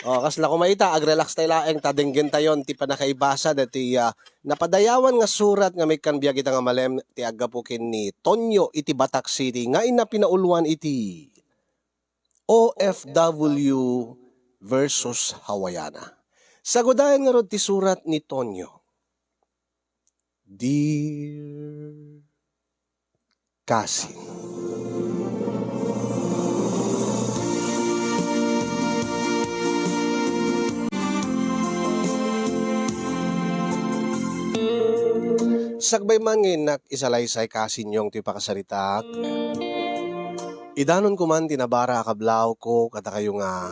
O, kasla kumaita, ag-relax tayo laeng, tadenggen tayon, ti panakaibasa, dati napadayawan nga surat nga may kanbiya kita nga malem, ti agapukin ni Tonyo iti Batak City, nga ina pinauluan iti OFW versus Hawaiiana. Sagudayan nga rod ti surat ni Tonyo. Dear Cassie, sagbay mangin nak isalaysay kasinyong ti pakasaritak. Idanon ko man tinabara akablaw ko kata kayo nga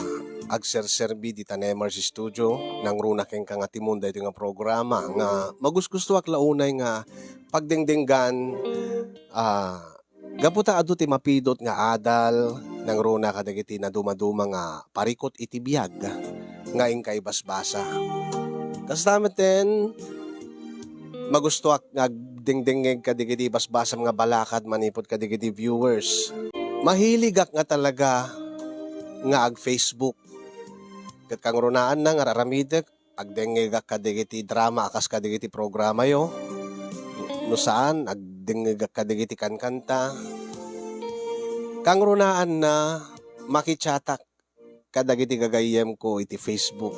agserserbi di tanemer si studio nang runa keng kang atimun dahito nga programa nga magusgusto ak launay nga pagdengdenggan gaputa adu ti mapidot nga adal nang runa kadagiti na dumaduma nga parikot iti biyag nga ingkay basbasa. Kastameten magusto ak nga dingdingeg kadigiti basbasam nga balakad manipod kadigiti viewers. Mahilig ak nga talaga nga ag Facebook. Kat kang runaan na nga raramidek ag dengeg ak kadigiti drama akas kadigiti programa yo. No saan ag dengeg ak kadigiti kankanta. Kang runaan na makichatak kadagiti gagayem ko iti Facebook.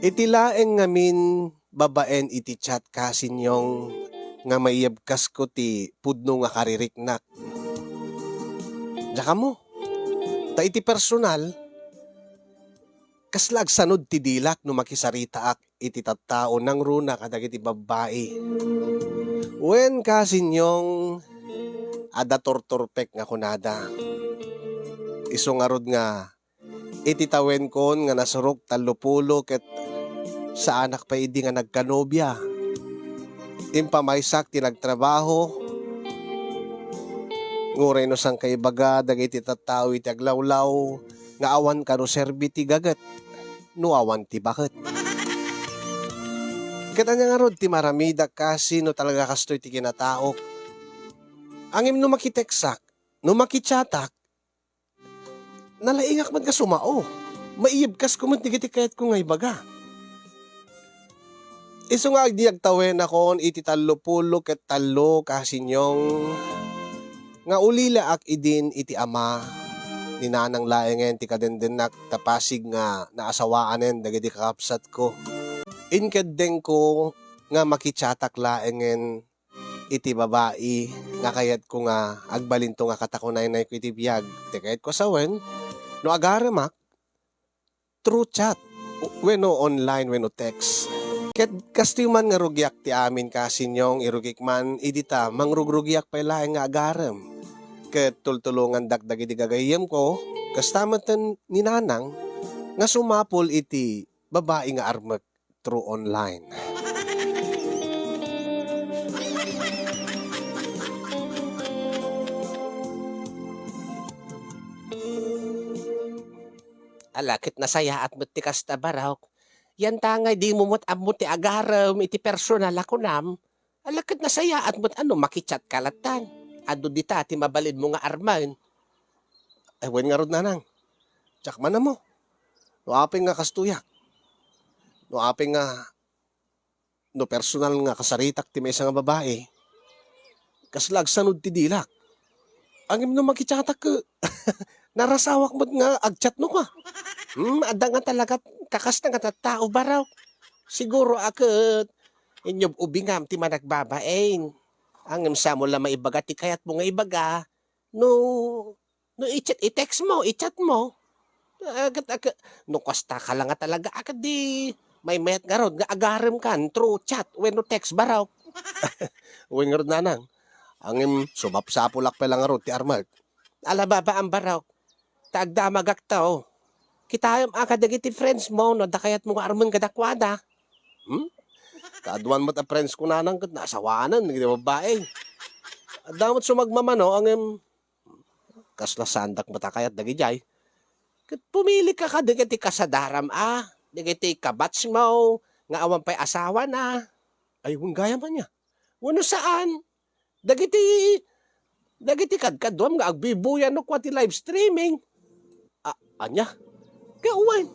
Iti laeng ngamin babaen iti chat kasinyong nga maiyabkas ko ti pudno nga kaririknak. Diyan mo, ta iti personal, kaslag sanod ti dilak no makisarita ak iti tattao nang runa kadagiti babae. Wen kasinyong ada tortorpek nga kunada. Iso nga rod nga iti tawen kon nga nasurok 30 ket sa anak pa idi nga nagkanobya. Impamaysak ti nagtrabaho. Nguray no sang kay baga dagiti tattao iti aglawlaw nga awan kano serbi ti gagat. No awan ti bakit. Katanya nga rod ti maramida kasi no talaga kastoy ti kinataok. Angim no makiteksak, no makichatak, nalaingak man ka sumao. Maiyibkas ko man tigiti kayat ko ngay baga. Iso nga agdiagtawen akon iti 30 ket 3 kasinyong nga ulila ak idin iti ama ni nanang laengen ti kadendenak tapasig nga naasawaanen dagiti kakapsat ko. Inkadeng ko nga makichatak laengen iti babae nga kayat ko nga agbalinto nga katakunay na ko iti biyag. Ti kayat ko sawen no agaramak through chat wenno online wenno text. Ket kastiyo man nga rugyak ti amin kasinyong irugik man idita mangrugrugiak pa laeng nga agarem. Ket tultulungan dagdag iti gagayem ko kastamatan ni nanang nga sumapol iti babae nga armek through online. Alakit nasaya at ti kasta baraw. Yan tangay di mo mo't amot ti agaram iti personal ako nam. Alakit nasaya at mo't ano makichat kalatan. Ado dita ti mabalid mo nga arman. Ay wen nga rod nanang. Tsak man na mo. No apeng nga kastuyak. No apeng nga no personal nga kasaritak ti may nga babae. Kaslag sanod ti dilak. Angim no makichatak ka. Narasawak mo't nga agchat no ka. Ada nga talaga kakas na nga tao baraw. Siguro akit inyob ubingam ti managbabain. Ang sa mo lang maibaga ti kayat mo nga ibaga. No i-text mo, i-chat mo. Agad. No kasta ka lang nga talaga. Agad di may mayat nga rod nga agarem kan through chat when no text baraw. Uwing nga rod nanang. Ang sumapsapulak pa lang nga rod ti Armand. Alababa ang baraw. Taagdamagak tao. Kitayam akadagiti friends mo, no, dakayat mo nga arman kadakwada. Kaduan mo't a friends ko nanang kat nasawanan, hindi babae. Damot sumagmamano, ang kaslasandak matakayat dagijay. Kat pumili ka digiti kasadaram digiti kabats mo, nga awan pa'y asawa na. Ay, gaya man niya. Wano saan? Dagiti kadkadwam nga agbibuyan no kwa ti live streaming. Anya? Kauwan.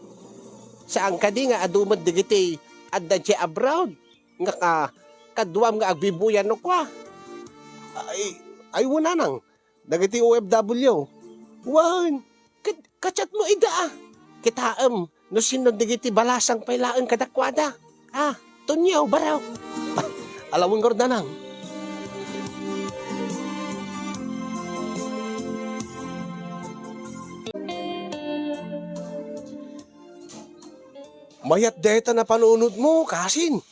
saan ka di nga adumad digiti adda di abroad. Nga kaduam nga agbibuyan no kwa. Ay wala nang. Dagiti OFW. Wan, kachat mo ida Kitaam, no sino digiti balasang pailaan kadakwada. Tunyaw, baraw. Alam mo nga nang. Mayat deta na panunod mo, kasin.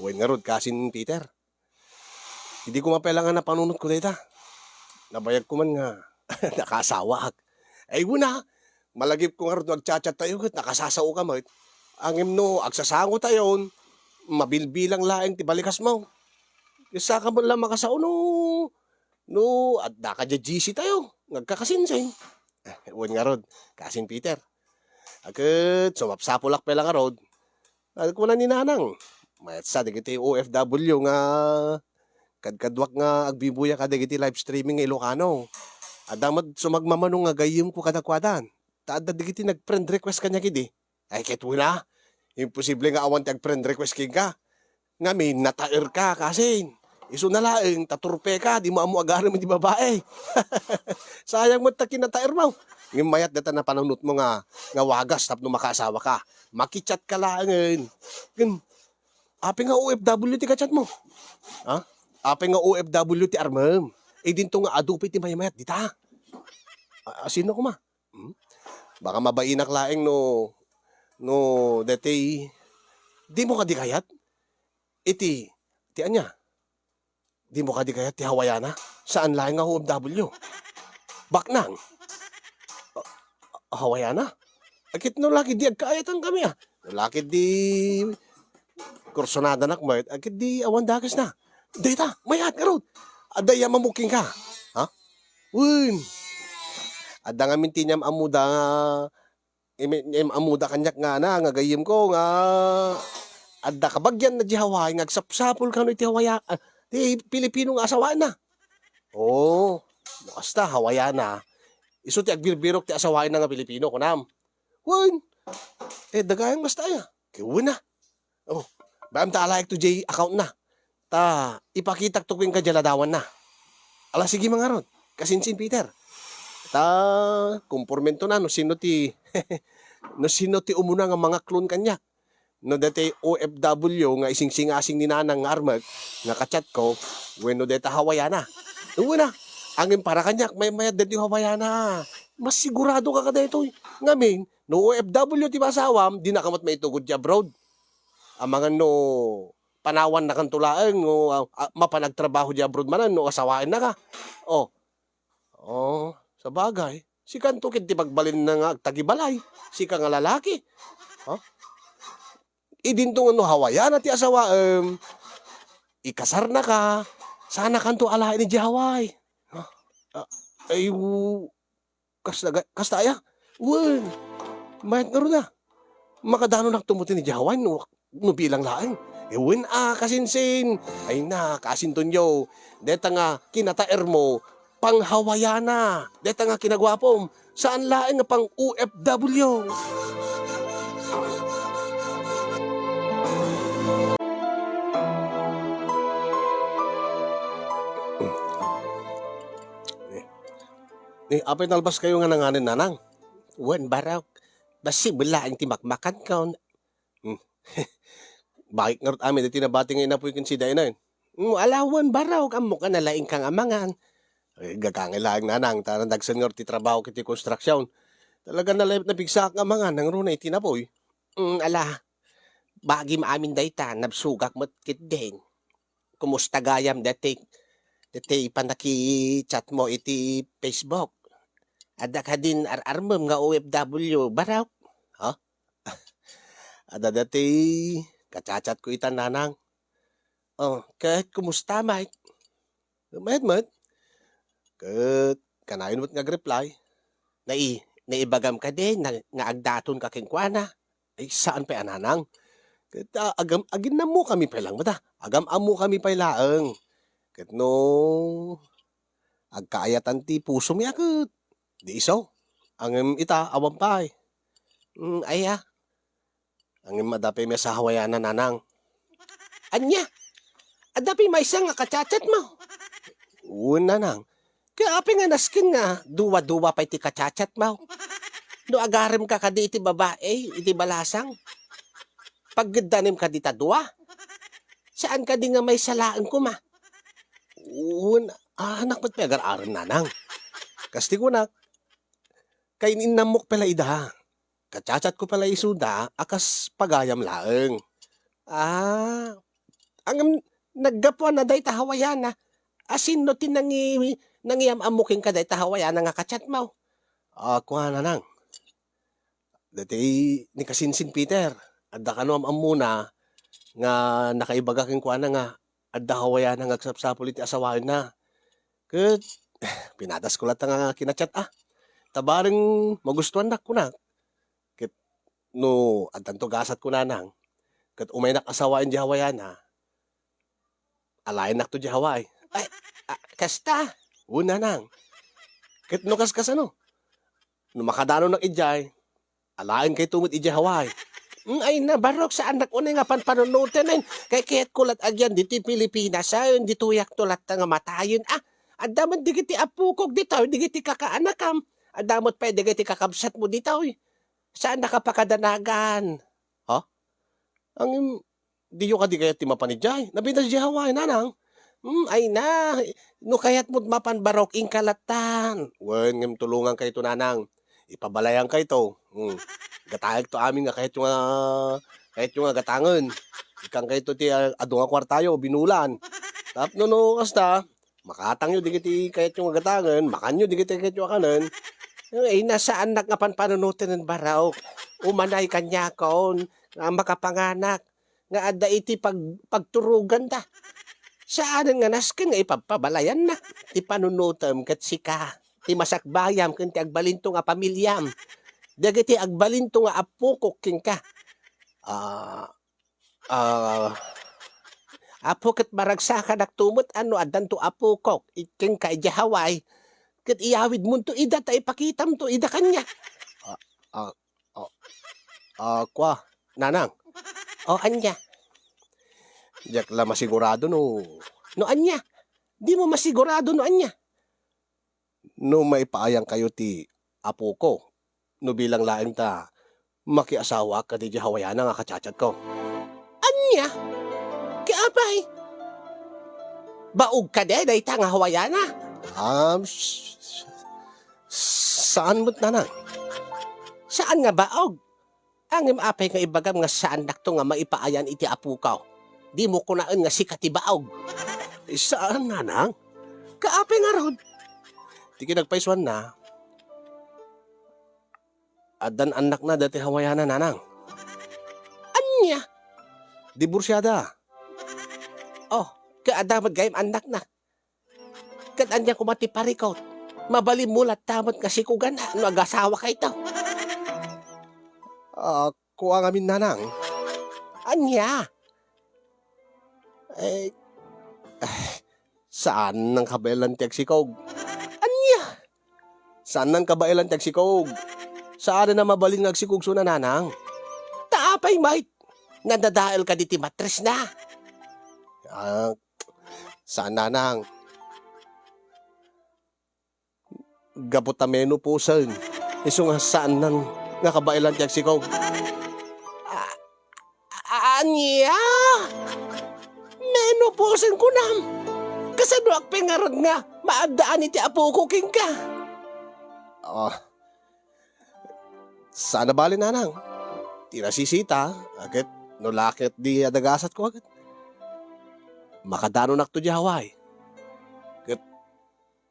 Wen nga rod, kasin, Peter. Hindi ko mapailangan na panunod ko deta. Nabayag ko man nga, nakasawa. Ay wala, malagip ko nga rod, agchat-chat tayo, nakasasaw ka mo. Angim no, agsasango tayo, mabilbilang laing tibalikas mo. Isa ka mo lang makasao no, at nakadya GC tayo, nagkakasinsay. Wen nga rod, kasin Peter. Agad, sumapsapulak pa lang nga rod. Agad ko na ni nanang. Mayat sa, digiti OFW nga, kadkadwak nga agbibuya ka digiti live streaming nga Ilocano. Adamad sumagmamanong nga gayim ko kadakwadan. Taada digiti nag-friend request kanya gidi. Ay keto na, imposible nga awan ti ag-friend request king ka. Ngamin, natair ka kasi. Iso na laing, taturpe ka, di mo amo agaram di babae. Sayang mo takin natair mo. Ngayon mayat data na panunot mo nga wagas tapno makaasawa ka. Makichat ka laangin. Ape nga OFW ti kachat mo. Ape nga OFW ti armam. Dinto nga adupi ti mayat dita. Sino ko ma? Baka mabainak laeng no dati di mo ka di kayat. Ti anya. Di mo ka di kayat ti Hawaiana. Saan laeng nga OFW? Baknang. Hawaiana? Akit no laki di agkaayatan kami Laki di kursonada nak mo. Akit di awan dakas na. Data, mayat ka ron. Adaya mamuking ka. Wun. Ada nga minti niyam amuda kanyak nga gayim ko nga adda kabagyan na di Hawaii ngagsapsapol ka no iti Hawaii. Ti Pilipino nga asawaan na. Basta Hawaiana. Iso ti agbirbirok ti asawain na nga Pilipino kunam. Wan. Dagayang basta Kiwan na. Bayam ta alaik to J account na. Ta ipakitak to kwing kajaladawan na. Ala sige mga ron. Kasinsin Peter. Ta kumpormento na no sino ti umuna nga mga klon kanya. No dati OFW nga ising-singasing ni nanang armag nga kachat ko when no deta Hawaiana. Uwa na. Angin para kanyak, may mayad din yung Hawaiana. Mas sigurado ka kada ito. Ngamin, no OFW ti masawam, di nakamot may itugod di abroad. Amangan no panawan na kantulaan, no mapanagtrabaho di abroad manan, no asawain na ka. Sa bagay. Si kanto kiti pagbalin na nga tagibalay. Si ka nga lalaki. Idinto no Hawaiana ti asawa, ikasar na ka. Sana kanto alain ni Hawaii. Kasta aya. Wan. Mayat nga ron na. Makadano nagtumutin ni Hawaii no bilang laing. Wan kasinsin. Ay na, kasintonyo. Deta nga kinataer mo, pang Hawaiana. Deta nga kinagwapom. Saan laing nga pang OFW? Apay nalbas kayo nga nanganin nanang. Wan baraw. Basi bala ang timakmakan ka. Bakit nga amin na tinabati nga inapoy kinsiday na yun? Alawan baraw. Amo ka nalaing kang amangan. Gagangay lang nanang. Tanandagsan nga ti trabaho kiti konstruksyon. Talaga napigsa ang amangan. Nang runa itinapoy. Ala. Bagi maamin dayta. Nabsugak mo't kit din. Kumusta gayam dati panaki-chat mo iti Facebook. Ada ka din ararmam nga OFW, baraw. Ada dati kacachat ko itan nanang. Kahit kumusta, mate? Mayat. Kahit kanayon mo't nga-reply. Naibagam ka din, nga agdaton ka kingkwana. Ay saan pa ananang? Kahit agin na mo kami pa lang mata. Agam amo kami pa laang. Kahit no agkaayatan ti puso mi akit. Di iso. Ang ita, awan pa Aya, Ang madapay may sa hawayanan nanang. Anya, adapi may isang nga kacachat mo. Una nang. Kaya api nga naskin nga, duwa-duwa pa iti kacachat mo. No agarim ka kadi iti babae, iti balasang. Pagdanim ka di tadwa. Saan ka di nga may salaan ko ma? Una, anak ba't may agar-aran nanang? Kasti ko na, kainin namok pala ida. Kacachat ko pala isuda, akas pagayam laeng. Ang naggapuan na day tahawayana. Asin no nangiyam amuking ka day tahawayana nga kachat mo. Kuha na nang. Dati ni Kasinsin Peter, adda ka no muna, nga nakaibagaking kuha na nga, adda hawaya na nga sapsapul iti asawain na. Kat, pinatas ko lahat nga kinachat tabaring magustuhan na ko na. Kat, no, addan to gasat ko na nang, kat umay nakasawain di hawaya na, alayin nak to di haway. Kasta, Una nang. Kat no kas ano, no makadano ng ijay, alayin kay tumit ijay haway. ay nabarok sa anak unay nga panpanunutan ay kay kaya't kulat agyan dito Pilipinas ayon dito yak tulat nga matayon adaman digiti apukog dito digiti kakaanakam adamot pa digiti kakabsat mo dito saan nakapakadanagan Ang di yung kadi kaya timapanijay, nabinas di haway nanang. ay na no kaya't mo mapanbarok ing kalatan Wen ngem tulungan kay to nanang. Ipabalayan kay to. Gatayag to amin nga kahit yung gatangan. Ikang kay to ti adu nga kwartayo binulan. Tap no kasta makatang yu digiti kahit yung gatangan, makanyo digiti kahit yung kanan. ay nasa anak nga panpanunutan ng barok umanay kanya kaon nga makapanganak nga adda iti pagturugan ta saan nga nasken nga ipapabalayan na ti panunutam ket sika ti masakbayam ken ti agbalinto nga pamilyam dagiti agbalinto nga apukok ken ka Ah, ah, apo ket maragsakan tumot ano addan to apukok iken ka iti haway ket iyawid mo to ida ta ipakitam to ida kanya ah, kwa, nanang. o anya Diyak la masigurado no. no anya di mo masigurado no anya No maipaayang kayo ti apo ko. No bilang laing ta makiasawa ka di hawayan nga kacachat ko. anya kaapay baog ka de day nga hawayana Saan mo't nanang? saan nga baog ang apay nga ibagam nga saan nakto nga maipaayan iti apukaw di mo kunaan nga sikati baog Saan nanang? kaapay nga rod Di kinagpaiswan na. Adan anak na dati hawayan na nanang. anya Diborsyada. kaadamat gayam anak na kat anya kumati parikot mabalimulat tamot nga sikugan na no agasawa kay ito Kuha ngamin nanang. anya Eh, saan nang kabailan tiyak sikog? anya Saan nang kabailan tiyak sikog? Saan na mabalin nga sikog so nanang? taapay mait nga dadael ka diti matres na Saan nanang? Gabot ameno po sen. Iso nga saan nang nga kabailan tiyak sikog? anya menoposen ko nam kasano ak pengarod nga maadaan iti apo ko king ka Sana bali nanang? Tinasisita, agad no lakit di adagasat ko agad. Makadano nakto di haway. Kat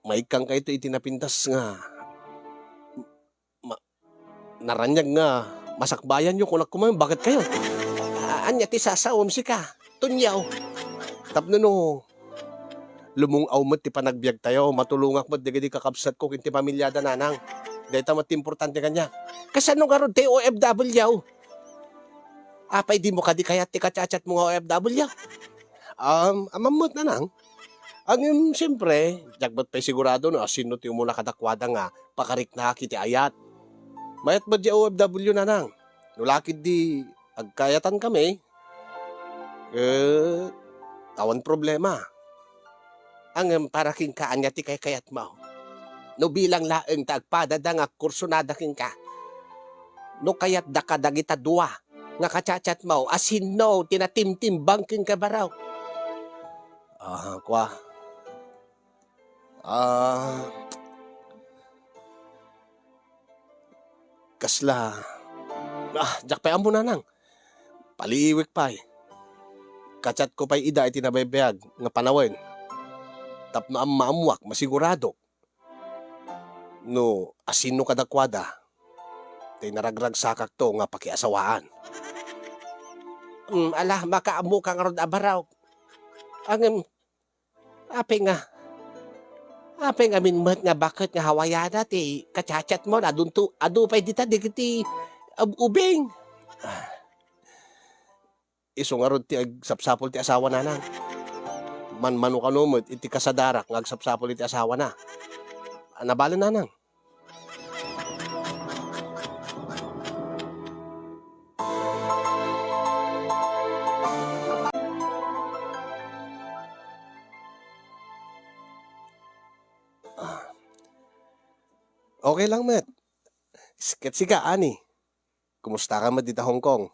maikang kayo ito itinapintas nga. Naranyag nga, masakbayan nyo kung nakumayon, bakit kayo? anya ti sasawom si ka tunyaw Tapno no, lumungaw mo't ti panagbiag tayo, matulungak mo't di kakabsat ko kinti pamilyada nanang. Dahil mo't importante kanya. kasano nga rod ti OFW apay di mo ka di kaya ti kacachat mo nga OFW Amamot nanang. Ang siyempre, jagbot pa'y sigurado no, asino ti umuna kadakwada nga, pakarik na kiti ayat. Mayat ba di OFW nanang? Nulakid di agkayatan kami, awan problema. Ang para king kaanya ti kay kayat mo. No bilang laeng tagpadada nga kursunada king ka. No kayat da ka dagita dua nga kacachat mo asin no tinatimtimbang king kabaraw. Kwa. Kasla. Jak pa mo na nang. Paliwik pa eh. Kachat ko pa'y ida iti nabaybayag nga panawin. Tapno ang maamuak, masigurado. No, asino kadakwada. Tay naragrag sakak to nga pakiasawaan. Ala makaamu kang rod abaraw. Ang apeng amin mat nga bakit nga hawayana ti kacachat mo na adu pa'y dita digiti ubing. Iso nga rod ti agsapsapol ti asawa na nang. Manmano ka numot, iti kasadarak nga agsapsapol iti asawa na. Nabala na nang. Okay lang, met. Sikat siga, ani. Kumusta ka dito Hong Kong?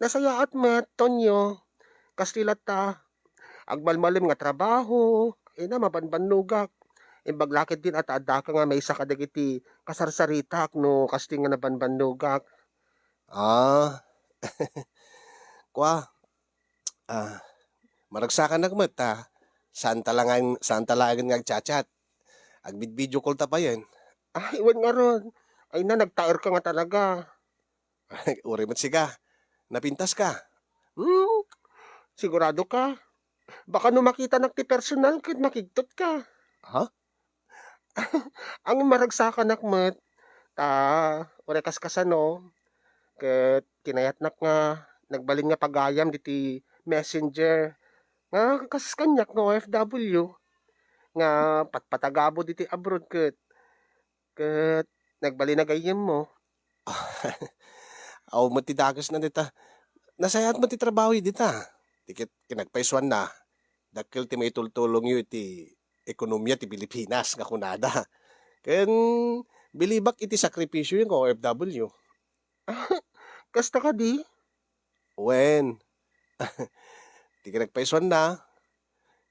Nasayaat met, Tonyo. Kastilat ta. Agmalmalim nga trabaho. Na mabanbanugak. Imbaglakit din at adda ka nga may isa kadagiti kasarsaritak no kasti nga nabanbanugak. Kwa. Maragsakan nagmet ta. Saan talagan nga agchat-chat? Agbid-video call ta pa yan. Ay, iwan nga ron. Ay na, nagtaer ka nga talaga. Uri mat siga. Napintas ka. Sigurado ka. Baka no makita nak ti personal ket makigtot ka. Ha? Ang maragsakan nakmet. Ore kaskasano. Ket kinayat nak nga. Nagbalin nga pagayam diti messenger. Nga kaskanyak nga OFW. Nga patpatagabo diti abroad ket. Ket nagbalin na gayem mo. Aw mo ti dagas na dita. Nasayat mo ti trabaho dita. Tikit kinagpaisuan na. Dakil ti may tultulong yu iti ekonomiya ti Pilipinas nga kunada. Ken bilibak iti sakripisyo yung OFW. Kasta ka di? Wen. Ti kinagpaisuan na.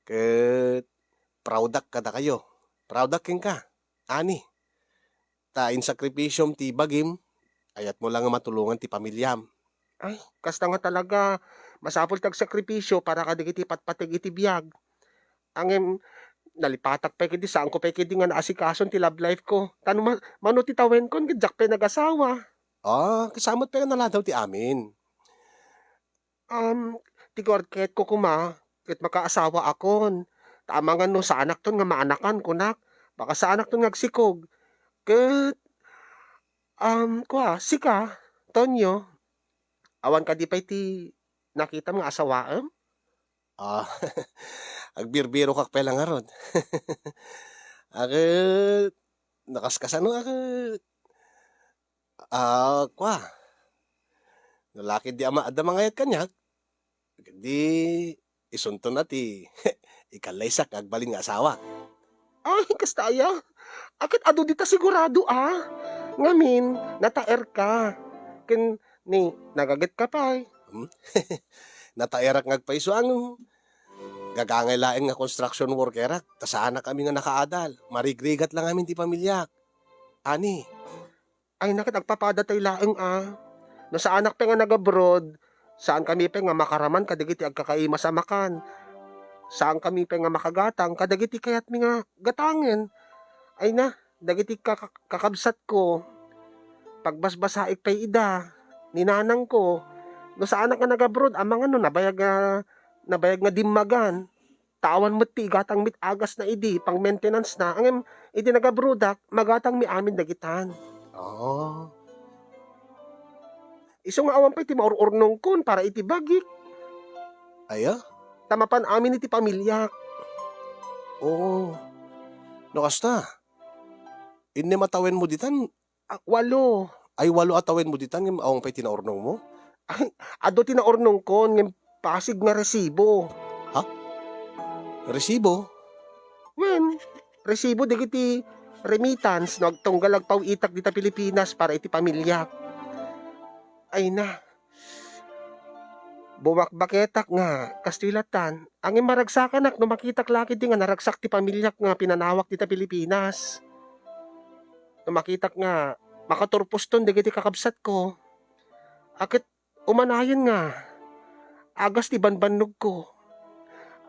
Ket proudak kada kayo. Proudak king ka. Ani. Tain sakripisyom ti bagim. Ayat mo lang nga matulungan ti pamilyam. Ay, kasta nga talaga. Masapol tag sakripisyo para kadigiti patpatig iti biyag. Angem, nalipatak pa kidi saan ko pa kidi nga naasikason ti love life ko. Tano mano ti tawen kon, gadyak pa nag-asawa. Kasamot pa nala daw ti amin. Ti gorket ko kuma, ket makaasawa akon. Tama nga no sa anak ton nga maanakan kunak. Baka sa anak ton ngagsikog. Ket, sika, Tonyo, awan ka di pa iti nakita mga asawaem? Agbirbiro kak pala nga ron. Akit, nakaskasano akit. Nalaki di ama ada mangayat kanyak. Di isunto na ti ikalaysak agbalin nga asawa. Ay, kastaya. Akit ado dita sigurado Ngamin, nataer ka. Ken, nagaget ka pa Natairak ngagpaiso ang gagangay laeng nga construction worker ak. Tasana kami nga nakaadal. Marigrigat lang amin ti pamilyak. Ani. Ay, nakit agpapada tayo laeng No sa anak pa nga nag-abroad, saan kami pa nga makaraman kadagiti agkakaima sa makan. Saan kami pa nga makagatang kadagiti kayat mi nga gatangen. Ay na, dagiti kakabsat ko. Pagbasbasaik pa'y ida, ninanang ko. No sa anak nga nag-abroad, amang nabayag nga dimmagan. Tawan mo ti gatang mit agas na idi, pang maintenance na. Ang idi nag-abroad magatang mi amin dagitan. Iso nga awan pa iti maururnong kun para iti bagik. Aya? Tamapan amin iti pamilya. No kasta. Inni matawen mo ditan. 8. Ay 8 atawin mo ditan. Awang pa'y tinaurnong mo? Ado tinaornong kon ng Pasig nga resibo. Resibo? Wen, resibo digiti remittance no agtunggal agpawitak dita Pilipinas para iti pamilya. Ay na, buwakbaketak nga kastilatan. Ang maragsakan no makitak laki di nga naragsak ti pamilyak nga pinanawak dita Pilipinas. No makitak nga makaturpos ton digiti kakabsat ko. Akit umanayon nga agas ti banbannog ko.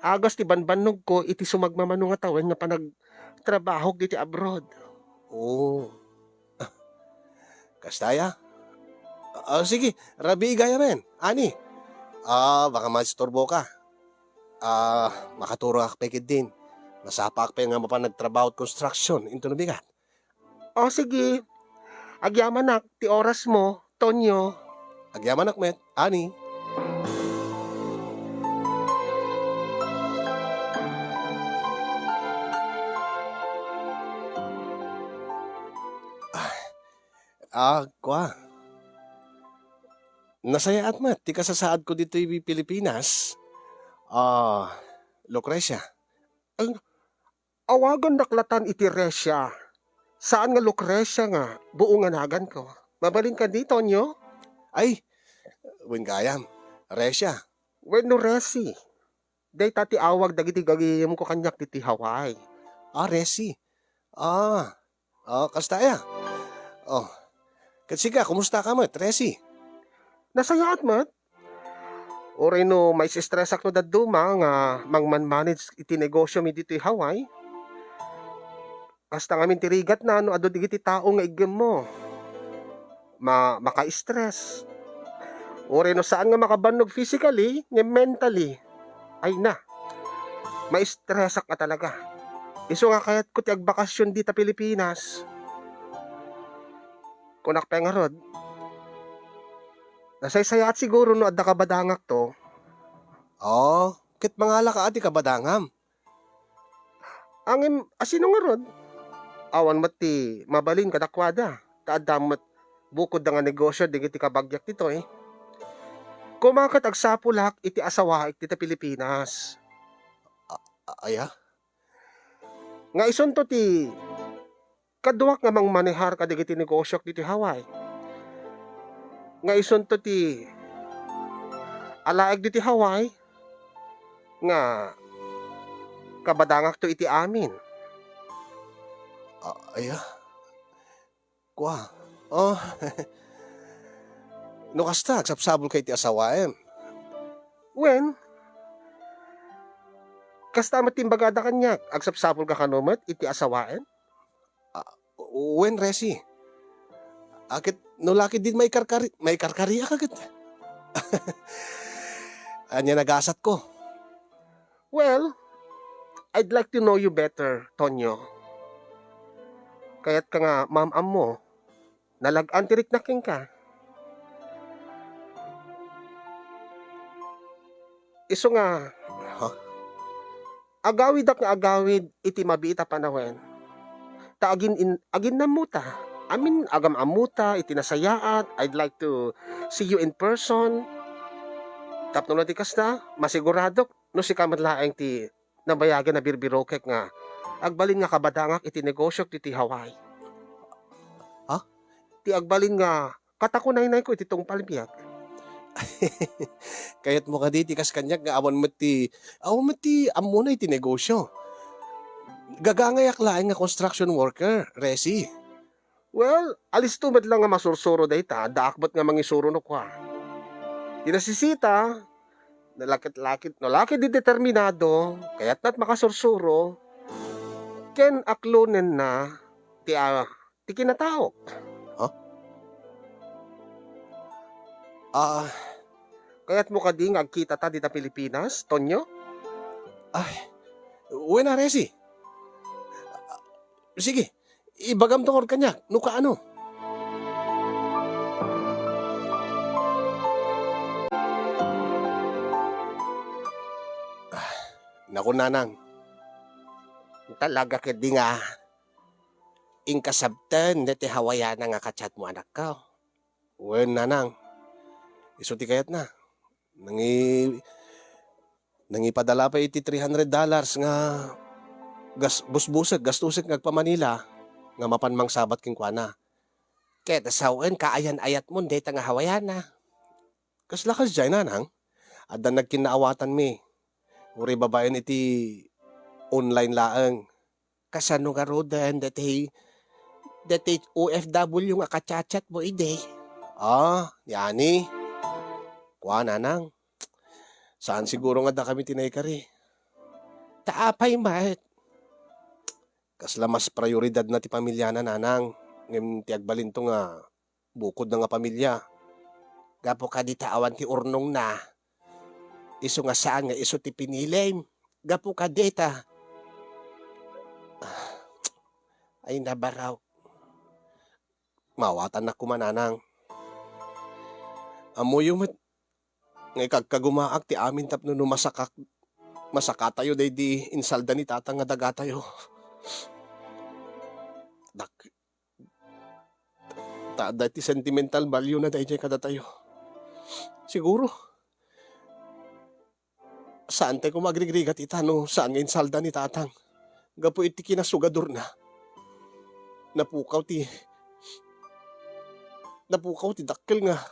Agas ti banbannog ko iti sumagmamano nga tawen nga panagtrabaho diti abroad. Oo. Kastaya? Sige, rabi igaya men. Ani? Baka mastorbo ka. Makaturo ka pekid din. Masapak pa nga mapanagtrabaho at construction. Into na bigat. O sige, agyaman nak ti oras mo, Tonyo. Agyaman akmet. Ani? Kwa. Nasaya at mat. Ti kasasaad ko dito yung Pilipinas. Lucrecia. Awagan naklatan iti Resya. Saan nga Lucrecia nga, buong anagan ko. Mabalin ka di, Tonyo? Ay, wingayam. Recia. Wenno Resi. Day tati awag dagiti gagiyem ko kanyak diti Hawaii. Resi. Kastaya. Katsika, kumusta ka mat, Resi? Nasaya at mat. Oray no, may stressak no daduma nga mangman-manage iti negosyo mi dito Hawaii. Kasta ngamin tirigat na ado digiti tao nga igem mo. Maka-stress. Oray no saan nga makabannog physically, nga mentally. Ay na, may stressak ka talaga. Iso nga kayat ko ti agbakasyon dita Pilipinas. Kunak pa nga rod. Nasaysaya at siguro no adda kabadangak to. Kit mangala ka ati kabadangam. Angin asino nga rod. Awan mati mabalin kadakwada. Taadamot bukod nga negosyo digiti kabagyak dito eh. Kumakat agsapulak iti asawa iti Pilipinas. Aya? Nga isunto ti kaduak nga mangmanehar ka digiti negosyo diti Hawaii. Nga isunto ti alaeg diti Hawaii nga kabadangak to iti amin. Aya? Kwa? No kasta, agsapsabol kay ti asawaem. Wen, kasta matimbagada kanyak, agsapsapol ka kanumat iti asawaen? Wen, Resi? Akit, no laki din may karkari akagit. Anya nagasat ko. Well, I'd like to know you better, Tonyo. Kaya't ka nga, ma'am-am mo, nalag-an tirik na king ka. Iso nga, agawid ak nga agawid iti mabita panawen. Agin na muta. Amin agam amuta iti nasayaat. I'd like to see you in person. Tapno na ti kasta, masiguradok no si kamadlaeng ti nabayagan na birbirokek nga agbalin nga kabadangak iti negosyo iti Hawaii. Ti agbalin nga katakunay ko iti tong palbiyak. Kayat mo ka diti kas kanyak nga awan mati amuna iti negosyo. Gagangayak laeng nga construction worker, Resi. Well, alis tumad lang nga masursuro dayta, daakbot nga mangisuro no kwa. Dinasisita, nalakit-lakit, no laki di determinado, kaya't nat makasursuro, ken aklonen na, ti kinatao. Kaya't mo ka ding agkita ta dita Pilipinas, Tonyo? Wena, Resi. Sige, ibagam tungkol kanyak, no kaano? Naku, nanang. Talaga kedi nga. Ingkasabten, deti hawaya na nga kachat mo anak ka. Wen, nanang. Iso ti kayat na. Nangipadala pa iti $300 nga busbusag, gastusik ngagpa Manila nga mapanmang sabat king kuana. Ket asawen kaayan-ayat mo, deta nga hawayan na. Kaslakas dyan nanang, adda nagkinaawatan mi. Uri babayan iti online laeng. Kasano nga roden, dati OFW nga kachat mo ide. Yani. Kuha nanang. Saan siguro nga da kami tinaykari? Taapay mat. Kasla mas prioridad na ti pamilya na nanang. Ngem ti agbalin to nga bukod na nga pamilya. Gapo ka di taawan ti urnong na. Iso nga saan nga iso ti pinilem. Gapo ka deta. Ay nabaraw. Mawatan na kumananang. Amoy yung ngay kagkagumaak ti amin tapno no masakatayo day di insalda ni tatang nga dagatayo. Taada ti sentimental value na day kada tayo. Siguro. Saan tayo kumagrigrigat itano saan nga insalda ni tatang. Gapo iti kinasugador na. Napukaw ti dakkel nga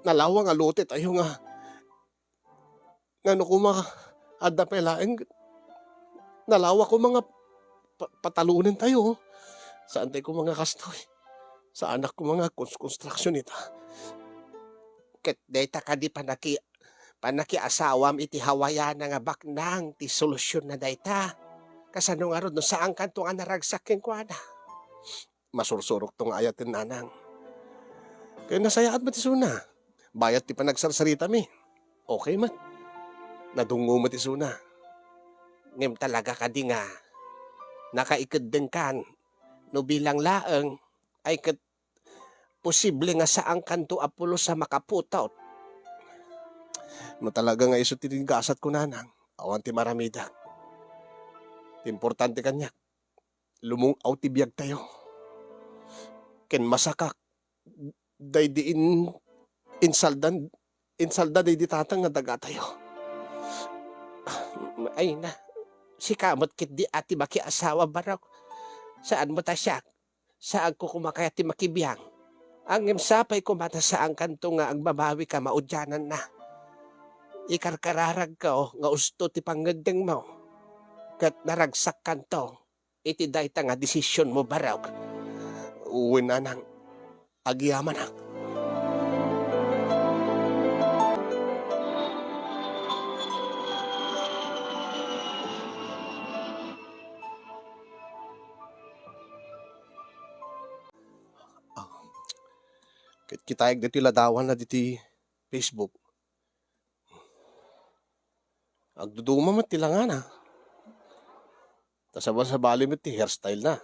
nalawa nga lote tayo nga no kuma adda pelaeng nalawa ko mga patalunan tayo. Saan tayo ko mga kastoy? Sa anak ko mga construction ita. Ket deta ka di panaki asawam iti hawayan nga baknang ti solusyon na dayta. Kasano nga ron no saan kanto nga naragsak king kuana. Masursurok tong ayatin nanang. Kaya nasayaan mo ti suna. Bayat ti panagsarsarita mi. Okay man. Nadungo mo ti suna. Ngem talaga ka di nga. Nakaikad din kan. No bilang laeng ay posible nga saan kanto apulo sa makaputot. No talaga nga iso tinigasat ko nanang. Awan ti maramidak. Importante kanya. Lumungaw ti biyag tayo. Ken masakak. Day di insalda day di tatang nga daga tayo. Ay na. Si kamot kit di ati maki asawa baraw. Saan mo ta siya? Saan ko kumakaya ti makibiyang? Ang imsapay ko mata saan kanto nga ang babawi ka maudyanan na. Ikarkararag ka nga usto ti panggandeng mo. Kat naragsak kanto. Iti dayta nga desisyon mo baraw. Uwi nanang. Agyaman na. Kitayag dito ladawan na diti Facebook. Agduduma mo tilangan na. Tasaba sa bali mo ti hairstyle na.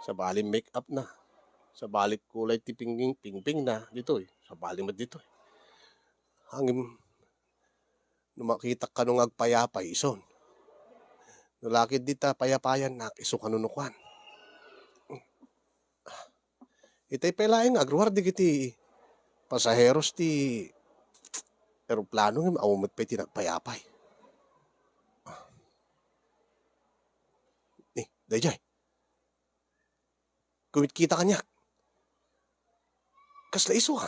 Sa bali make-up na. Sa balik kulay ti pingping na dito eh. Sa bali mo dito eh. Hangim numakita ka nung agpayapay ison. Nulakid dita payapayan na iso kanunukwan. Itay pelaeng agruar di kiti pasaheros ti eroplano ng awamot pa iti nagpayapay. Dayjay. Kumit kita kanya. Kasla iso ha.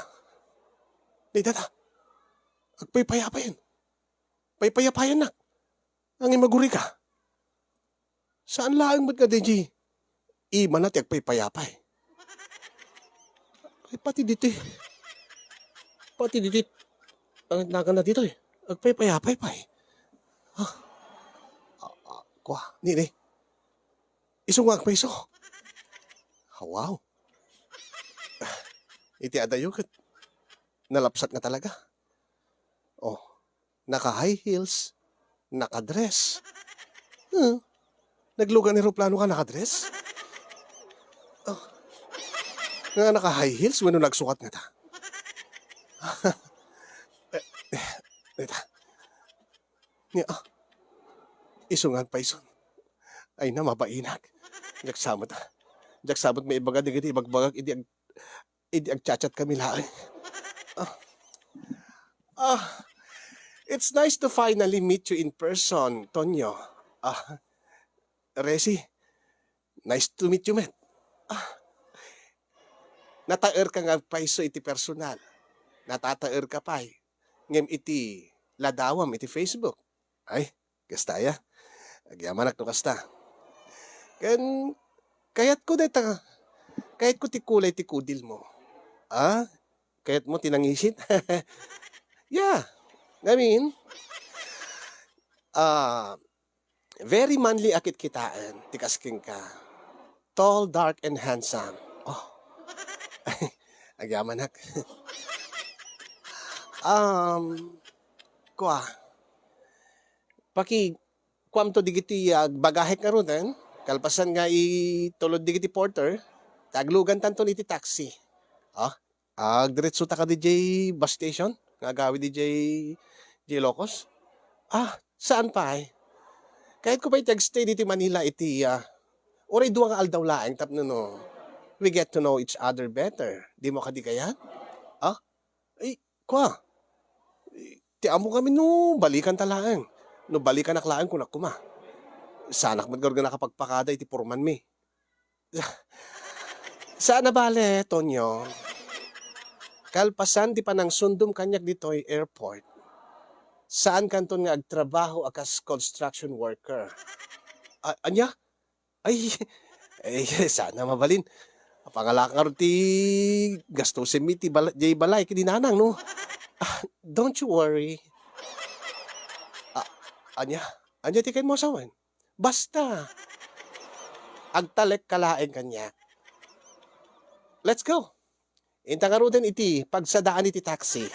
Daydata. Agpaypayapayan. Paypayapayan na. Ang imaguri ka. Saan laang mat ka, Dayjay? Ima na ti agpaypayapay. Ay, pati dito eh. Pati dito. Ang nagan na dito eh. Agpaypayapay pa eh. Kuha, nini. Iso nga agpayso. Wow. Iti adayo kat nalapsat nga talaga. Oh, naka-high heels, naka-dress. Naglugan ni aeroplano ka naka-dress? Oh. Nga naka-high heels, wano nagsukat nga ta. Ita. Niya, iso nga agpayson. Ay na, mabainag. Jaksabot ta. Jaksabot may ibaga, di ibagbagag, idi Hindi agchat-chat kami laang. Ah, ah, it's nice to finally meet you in person, Tonyo. Ah, Resi, nice to meet you, met. Nataer ka nga paiso iti personal. Natataer ka pa ngem iti ladawam iti Facebook. Ay, kastaya. Agyaman to kasta. Ken kayat ko deta, kayat ko ti kulay ti kudil mo. Ah, kayat mo tinangisit. Yeah, I mean, ah, very manly akit kitaan, tikasking ka. Tall, dark, and handsome. Oh, agyaman hak. Kwa, paki, kwam to digiti bagahek nga ron, kalpasan nga itulod digiti porter, taglugan tanton iti taxi. Ah, diretso ta ka DJ bus station, nga gawi DJ Locos. Ah, saan pa Kahit ko pa itag-stay dito Manila iti, oray duwa nga aldaw laeng tapno no, we get to know each other better. Di mo kadi kayan? Ah, ay, kwa, ti amo kami no, balikan talaang. No balikan naklaan ko na kuma. Sanak maggarga nakapagpakada iti purman mi. Saan na bale, Tonyo? Kalpasan di pa nang sundom kanyak dito'y airport. Saan kanton nga agtrabaho akas construction worker? Anya? Ay, sana mabalin. Pangalakar ti gastusin mi ti jay balay kini nanang no. Don't you worry. Ah, anya ti ken mo sawan. Basta agtalek kalaeng kanya. Let's go. Inta nga ruden iti pagsadaan iti taxi.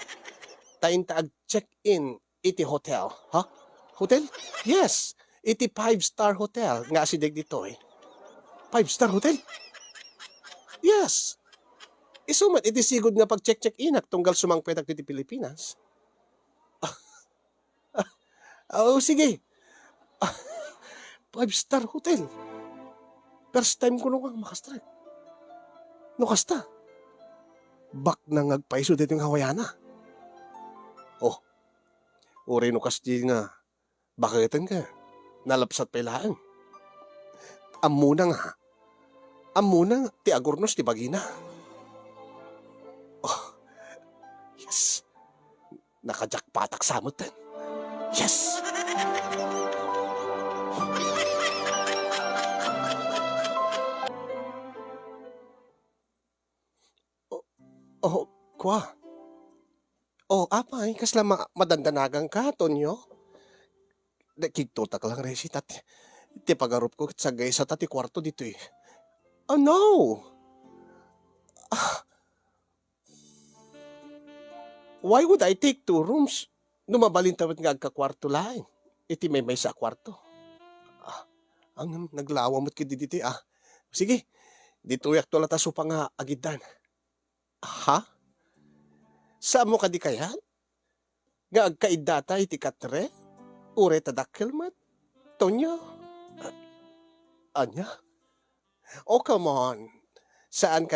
Tainta ag check-in iti hotel. Ha? Hotel? Yes. Iti 5-star hotel nga asideg dito 5-star hotel? Yes. Isumat iti sigod nga pag-check-in at tunggal sumangpet iti Pilipinas. Sige. 5-star hotel. First time ko nung makastrike. No kasta. Bak na ngagpaiso dito yung Hawaiana. Oh, uri no kasti nga. Bakitan ka. Nalapsat pa ilaan. Amuna nga. Amuna nga. Ti agurnos ti bagina. Oh, yes. Nakajakpatak samot din. Yes. Oh, kwa. Oh, apay, kasla madandanagang ka, Tonyo. Kigtutak lang resi, tati. Ti pagarup ko sa gaysa tati kwarto dito Oh, no! Ah, why would I take 2 rooms? Numabalin tawit nga agka-kwarto laing. Iti may sa kwarto. Ang naglawa mo't kidi dito Sige, dito yak to lata supang agidan. Ha? Saan mo kadi kaya? Nga agkaidata iti katre? Ure tadakkel mat? Tonyo? Anya? Oh, come on. Saan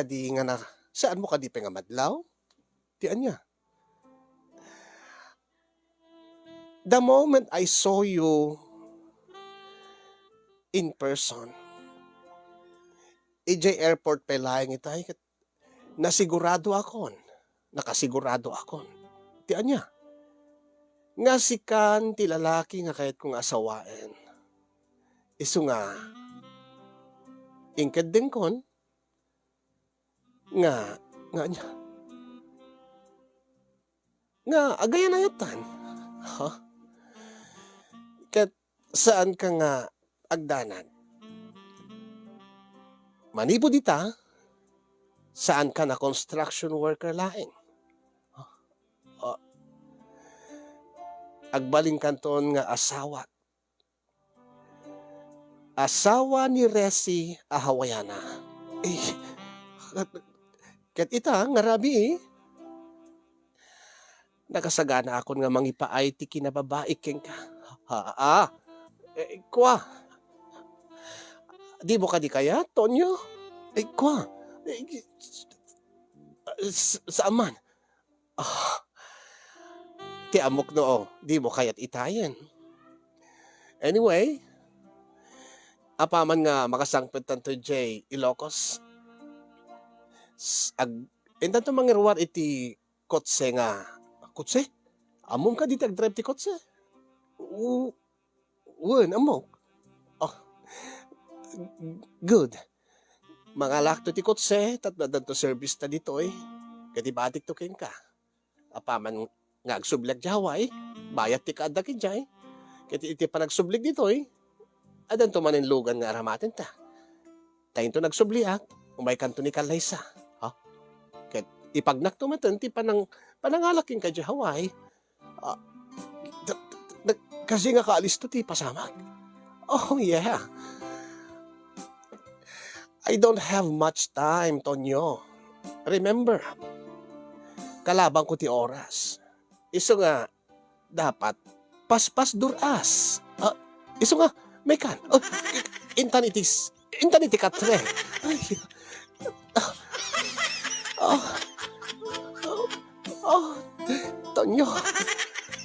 mo kadi pengamadlaw? Ti anya? The moment I saw you in person, EJ Airport pelayang itay, nakasigurado akon. Ti anya? Nga sikan ti lalaki nga kahit kong asawaen. Isu nga, ingkad din kon, nga anya. Nga, agayan na yatan. Ha? Kat saan ka nga agdanan? Manibo dita, saan ka na construction worker laing? Agbaling kanton nga asawa. Asawa ni Resi Hawaiana. Kat ita, nga rabi nakasagana akon nga mangipaay ti kinababaik ken ka. Kwa. Di mo kadi kaya, Tonyo? Kwa. Saan man? Ah, ti amok noo, di mo kaya't itayan. Anyway, apaman nga makasangpet tanto J. Ilocos. Ag, intan to mangirwar iti kotse nga. Kotse? Amom ka di tag-drive ti kotse? Wen, amok. Oh, good. Mga lakto ti kotse, tatnadan to service ta dito eh. Kati batik to ken ka. Apaman nga agsublag jaway, bayat ti kaada ken jay. Kati iti pa nagsublig dito eh. Adan to manin lugan nga aramaten ta. Tayin to nagsubliak, umay kanto ni Kalaysa. Ha? Ket ipagnak to matan ti panangalaking ka jaway. Ah, kasi nga kaalis to ti pasamag. Oh yeah. I don't have much time, Tonyo. Remember, kalabang ko ti oras. Iso nga, dapat, paspas duras. Iso nga, may kan. Intaniti katre. Ay, oh, oh, oh, Tonyo,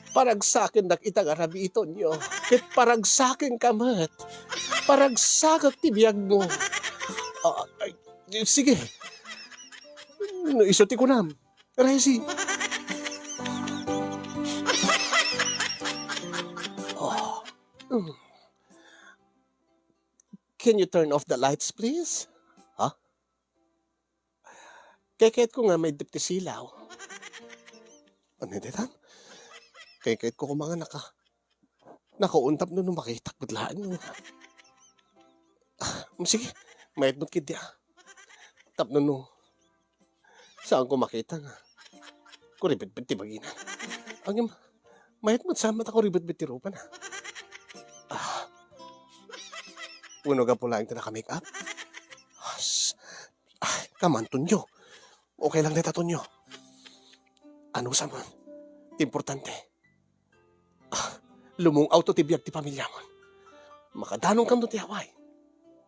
paragsakin dak itang arabi Tonyo. Kit paragsakin kamat. Paragsakak ti biyag mo. Ay, sige. Iso ti kunam. Resi. Oh. Can you turn off the lights, please? Ha? Keket ko nga may dipti silaw. Ano ditan? Keket ko mga nakauntap no makitak biglaan no. Sige, mayat mo't kidya. Tap no. Saan ko makita nga? Kuribit-bit ti bagina. Ang mayat mo't sama ta kuribit-bit ti rupa na. Uno ka pula yung tinaka-make up? Kaman, Tunyo. Okay lang neta, Tunyo. Ano sa mo? Importante. Lumong auto ti biyag ti pamilya mo. Makadanong kam no ti Hawaii.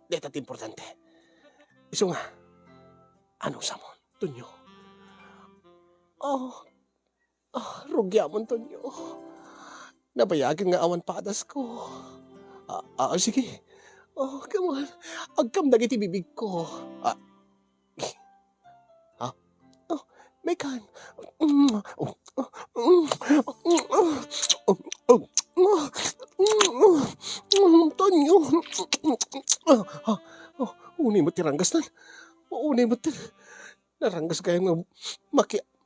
Deta ti importante. Iso nga, ano sa mo, Tunyo? Rugyamon, Tunyo. Nabayagin nga awan padas ko. Sige. Come on. Agkam dagiti bibig ko. May kan. Tonyo. Uni mo tiranggas na. Uni mo naranggas kaya nga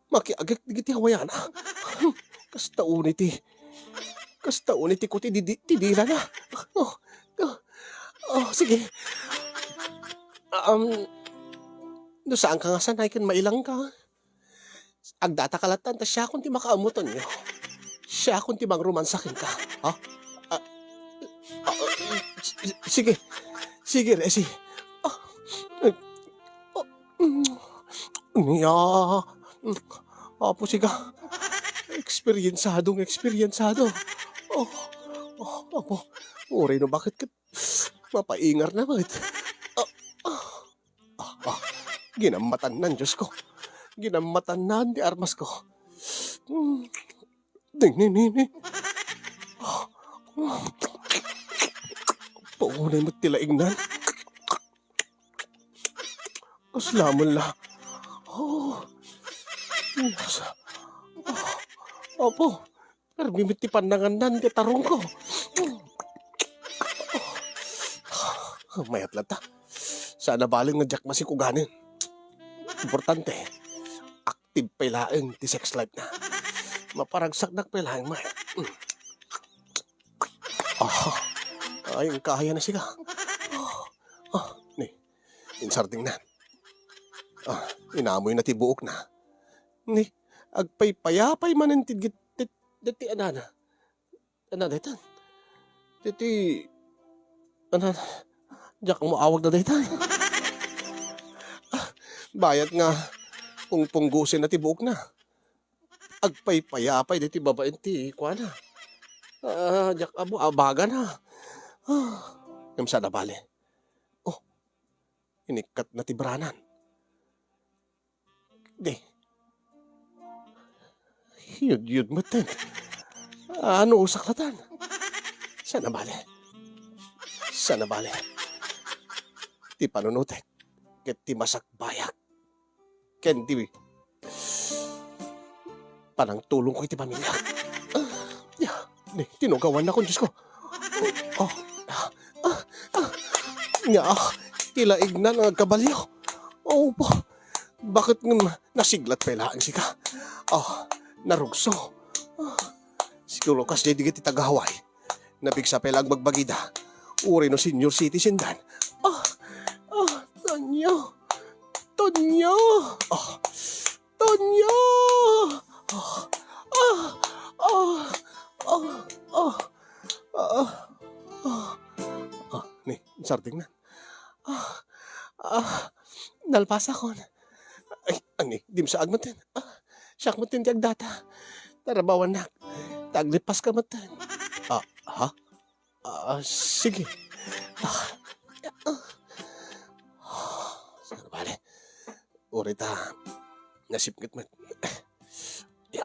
makiagak digiti hawayana. Kasta uni ti ko ti dira na. Sige. No saan ka nga sanay kan mailang ka? Agdata kalatan ta siya kung ti makaamuton nyo. Siya kung ti mangrumansakin ka. Ha? Sige. Sige, Resi. Apo siga. Eksperyensado. Apo. Uri no bakit ka mapaingar na bakit? Ginamatan nan, Diyos ko. Ginamatan nan di armas ko. Nini. Paunay mo't tilaing nan. Aslamon la. Opo. Pero mimiti pandangan nan di tarong ko. Mayat lata. Sana baling nga jack masikuganin. Importante. Active pailaeng ti sex life na. Maparagsak na pailaeng mayat. Ay, kaya na siya. Ni, insarting na. Inamoy na ti buok na. Ni, agpay-payapay manintid diti anana. Anana itan. Diti anana. Diyak mo awag na daytay. Bayat nga kung punggusin na ti buok na. Agpay-payapay diti babaen ti kuana. Diyak amo abaga na. Yung sana bale. Inikat na ti branan. Di. Yun matan. Ano usaklatan? Sana bale. Sana bale. Ti panunutek. Ket ti masak bayak. Ken ti panang tulong ko iti pamilya. Di, tinugawan na ko, Diyos ko. Oh, nga, tilaig na nagkabalyo. Oh, bakit nga nasiglat pa ilaan si ka? Oh, narugso. Siguro kasi di kita taga-Hawaii. Nabigsa pa ilang magbagida. Uri no senior citizen dan. Tonyo. Tonyo. Tonyo. Ni, sarting na. Nalpasa ko. Ay, ani, dim sa agmatin. Siyak matin tiag data. Tarabawan na. Taglipas ka matin. Ha? Sige. Sana bale. Urita. Nasipkit mat. Ya.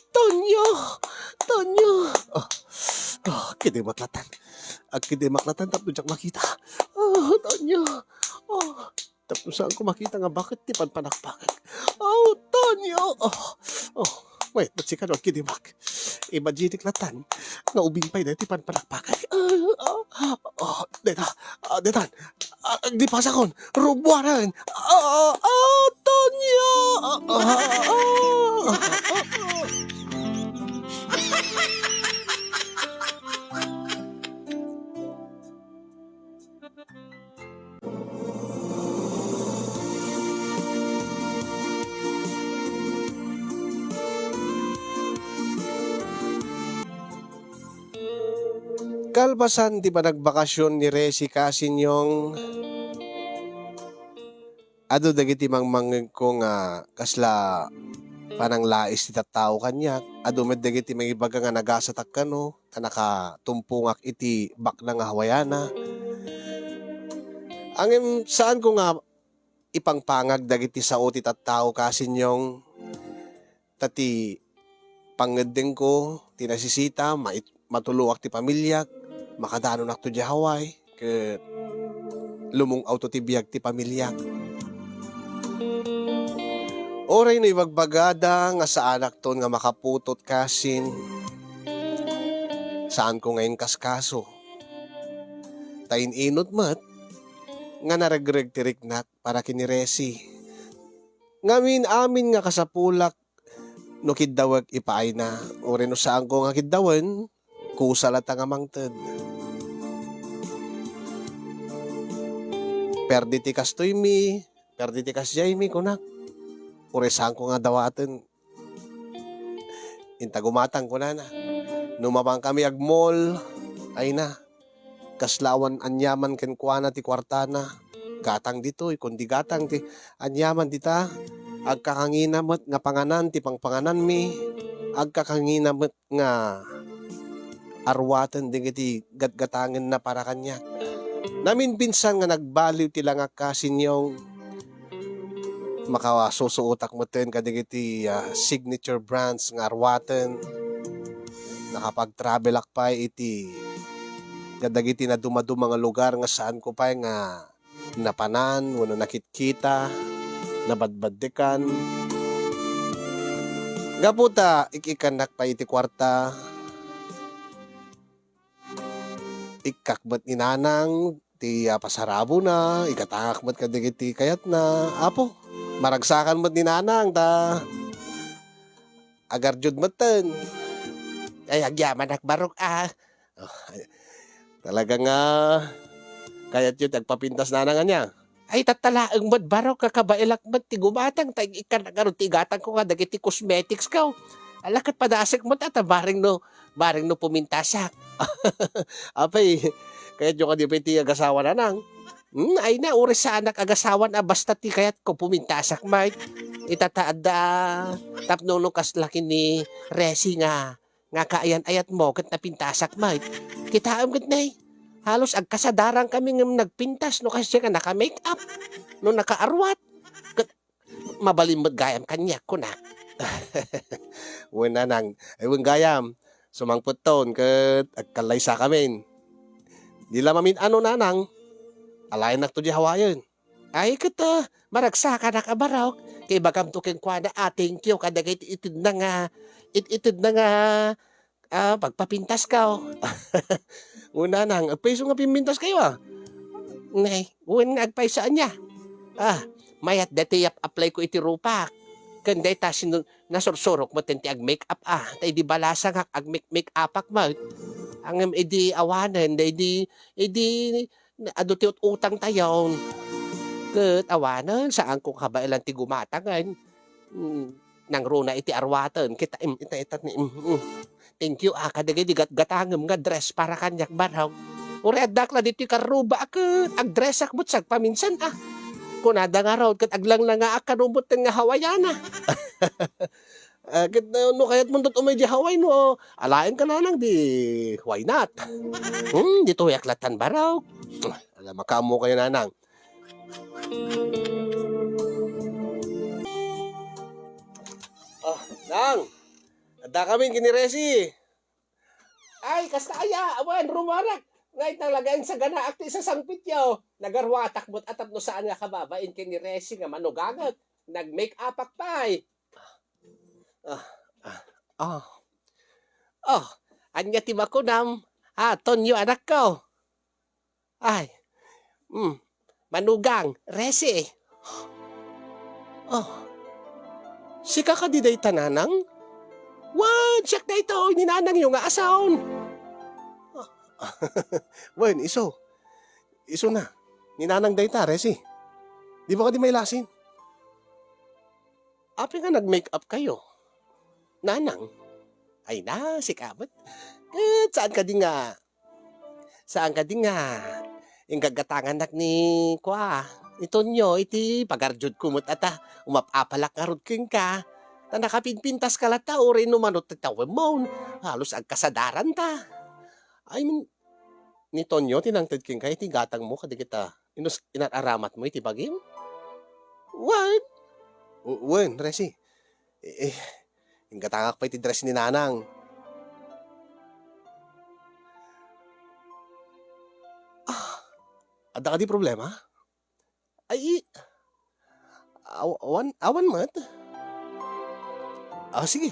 Tonyo. Tonyo. Kidi maklatan. Kidi maklatan tapos jak makita. Tonyo. Tapos saan ko makita nga bakit di panpanakpakan. Tonyo. Wait, ba't si Kanong kinimak? Imagine klatan. Nga ubing pa'y na ti panpanakpakan. Detan. Di pasakon. Rubuaran. Tonyo. Kalbasan di ba nagbakasyon ni Resi Kasinyong ado dagiti mangmangeg ko nga kasla panang lais ti tattao kanyak ado med dagiti mangibaga nga nagasatak kano ta nakatumpungak iti bakla nga hawayana. Angin saan ko nga ipangpangag dagiti sao ti tattao Kasinyong tati pangedeng ko tinasisita matuluak ti pamilyak makadanon akto di Hawaii ket lumong auto ti biag ti pamilyak. Oray no ibagbagada nga sa anak ton nga makaputot kasin saan ko ngayon kaskaso. Tain inot mat nga naragreg tiriknak para kiniresi. Ngamin amin nga kasapulak no kiddawag ipaay na. Oray no saan ko nga kiddawan kusalat nga mangted. Perdi ti kastoy mi, perdi ti kasjay mi kunak. Uresan ko nga dawaten. Intagumatang ko na. Numabang kami agmol, ay na. Kaslawan anyaman ken kuana ti kwartana. Gatang dito, kundi gatang ti anyaman dita. Agkakanginamet nga panganan ti pangpanganan mi. Agkakanginamet nga arwaten digiti gatgatangen na para kanya. Namin pinsan nga nagbaliw ti lang Kasinyong makasusuotak mo ten kadigiti signature brands nga arwaten nakapag-travel akpay iti kadagiti na dumaduma nga lugar nga saan ko pa nga napanan wano nakitkita nabadbaddekan gaputa ikikanak pa iti kwarta ikakbat ni nanang ti pasarabo na ikatangak mat kadigiti kayat na apo maragsakan mat ni nanang ta agarjud maten ay agyaman akbarok talaga nga kayat yun agpapintas nanang niya ay tatalaang mat barok kakabailak mat ti gumatang ta ikan ti gatang ko nga dagiti cosmetics kaw alakat padasik mat at baring no pumintasak. Apay, kaya yung ka di agasawa na nang. Ay na, uri sa anak agasawan basta ti kayat ko pumintasak, Mike. Itataad tapno nung kaslaki ni Resi nga kaayan-ayat mo kat napintasak, Mike. Kita am kat na Halos agkasadaran kami ng nagpintas no kasi nga naka-make up, no nakaarwat. Kat mabalimod gayam kanya ko na. Wen nanang, ay wen gayam, sumangpot ton ket agkalay sa kamin. Di la mamin ano nanang, alayan nak to di hawayon. Ay kata, maragsa ka na kabaraw. Kay bagam to keng kwa na ating kiyo kadagay itid na nga, itid na nga, pagpapintas ka. Una nang, peso nga pimintas kayo ah. Nay, uwan nga agpaisaan niya. Mayat dati apply ko iti rupa. Kanday ta nasursurok mo tenti ag make up tay di balasa nga ag make upak mo. Ang edi awanan, edi ado ti utang tayon. Ket awanan saan ko kabailan ti gumatangan. Nang runa iti arwatan kita ita ni thank you kadagay di gatangem nga dress para kanyak baraw. Uri addak la diti karuba ket ag dress ak butsag paminsan kunada nga raw ket aglang na nga akanumot nga hawayana. Ket no kayat mundot umay di haway no, alayan ka nanang di, why not? Dito yaklatan baraw. Alam makamo kayo nanang. Nang, ada kami kini Resi. Ay, kasta aya, awan, rumarak. Ngay talagain sa gana akti sa sangpit yaw. Nagarwatak mo't atap no saan nga kababain kini Resi nga manugagat. Nag-make upak pa'y. Anya ti makunam. Tonyo anak ko. Ay, manugang, Resi. Sika ka di day tananang? Wan, siyak na ito, ninanang yung asaon. Wen, iso. Iso na. Ninanang day ta, Resi. Di ba ka di may lasin? Api nga nag-make up kayo. Nanang. Ay na, si Kabot. Saan ka di nga? Yung gagatangan nak ni ito nyo, iti pagarjud kumot ata. Umapapalak nga king ka. Ta nakapinpintas ka lata, uri numanot tawem mo. Halos agkasadaran ta. I mean, ni Tonyo, tinangtad king ka, iti gatang mo, kadi kita, inataramat mo, iti bagim? What? Wen, Resi. Yung gatangak pa iti dress ni nanang. Ada ka di problema? Ay, awan mat. Sige.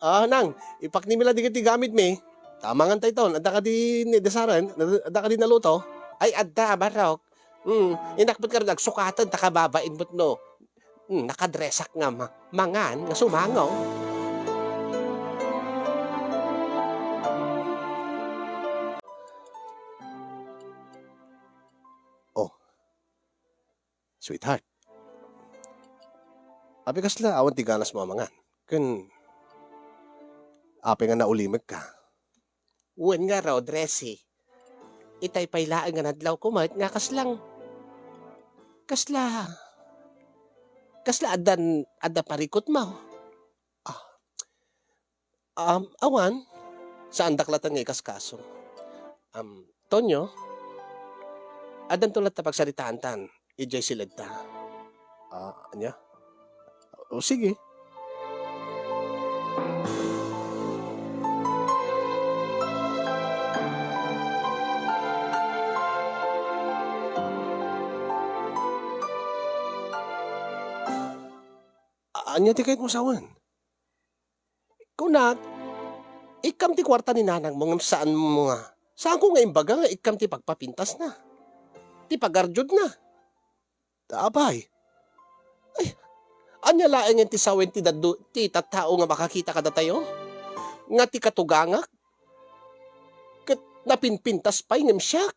Nang, ipaknimila di kiti gamit mi. Tama nga tayo ton. Ada ka di desaran, ada ka di naluto. ay adda, barok. Inakbot ka rin, nagsukatan, takababain mo't no. Nakadresak nga mangan, nga sumangaw. Sweetheart. Api kasla, awan ti ganas mo mangan. Kun, api nga naulimag ka. Uwan nga raw, Dressy. Itay pailaan nga nadlaw kumat, nga kasla, adda parikot mo. Awan, saan daklatan nga ikaskaso? Tonyo, adan tulat ta pagsaritaan tan, ijay silid ta. Anya? O sige. Anya ti kahit mo sawan? Kunak, ikam ti kwarta ni nanang mo, saan mo nga? Saan ko nga imbaga nga ikam ti pagpapintas na? Ti pagarjud na? Abay. Anya laeng ti sawen ti tattao nga makakita kada tayo? Nga ti katugangak? Kat napinpintas pa ingem siyak?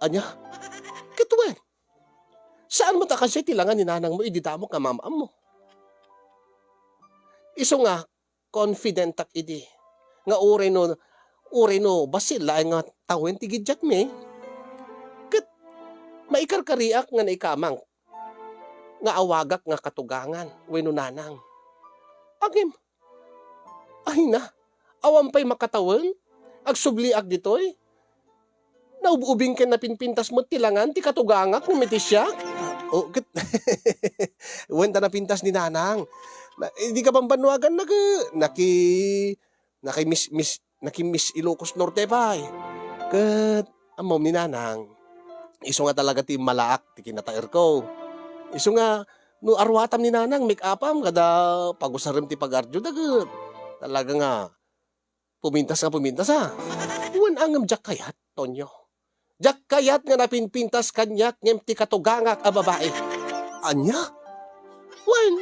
Anya? Katuwen. Saan mo ta kasi tilangan ni nanang mo ididamo ka mamam mo? Iso nga, confident tak idi. Nga ure no, basil laeng nga tawen ti gidyat me. Kat maikarkariak nga naikamang nga awagak nga katugangan, wenno nanang. Agim, ay na, awan pa'y makatawan, agsubliak ditoy. Nauubing ka na pinpintas mo tilangan, ti katugangak, umiti siya. O, wenta na pintas ni Nanang. Hindi ka bang banwagan naki Miss Ilocos Norte pa eh. Kat, amom ni Nanang, iso nga talaga ti malaak, ti kinatair ko. Iso nga, no arwatam ni Nanang, make upam, kada pagusarim ti pag-arjo, dagat. Talaga nga, pumintas ha. Uwan angam jak kayat, Tonyo. Jak kayat nga napinpintas kanyak ngem ti katugangak a babae. Anya? Wan,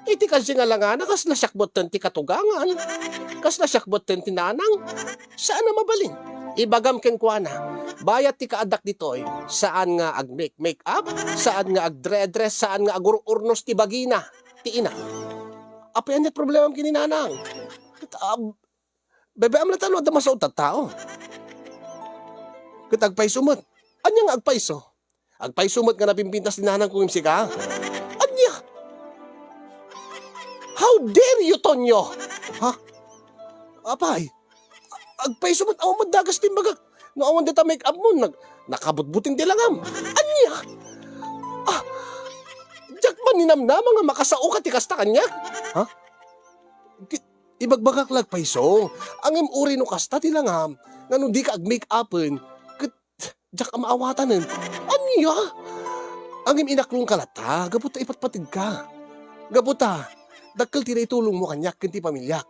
iti kasi nga lang nga, kas nasyakbot ten ti katugangan. Kas nasyakbot ten ti nanang. Saan na mabalin? Ibagam ken kuana. Bayat ti kaadak ditoy, saan nga ag make up, saan nga ag dress, saan nga ag urnos ti bagina, ti ina. Apa yan net problema kini nanang? Bebe am na tano da masaot at tao. Ket agpaysumot. Anya nga agpayso? Agpaysumot nga napimpintas ni nanang kung imsi ka. Anya? How dare you, Tonyo? Ha? Apay, agpaysumot awan madagas timbagak. No awan dita make up mo, nakabutbuting dilangam. Anya? Jak man ninamna mga makasao ka ti kasta kanyak? Ibagbagak lag payso. Ang uri no kasta tilangam. Nga no di ka ag-make upin. Jak amaawatanin. Anya? Ang inaklong kalata. Gabuta ipatpatid ka. Gabuta. Dakkel tira itulong mo kanyak kinti pamilya.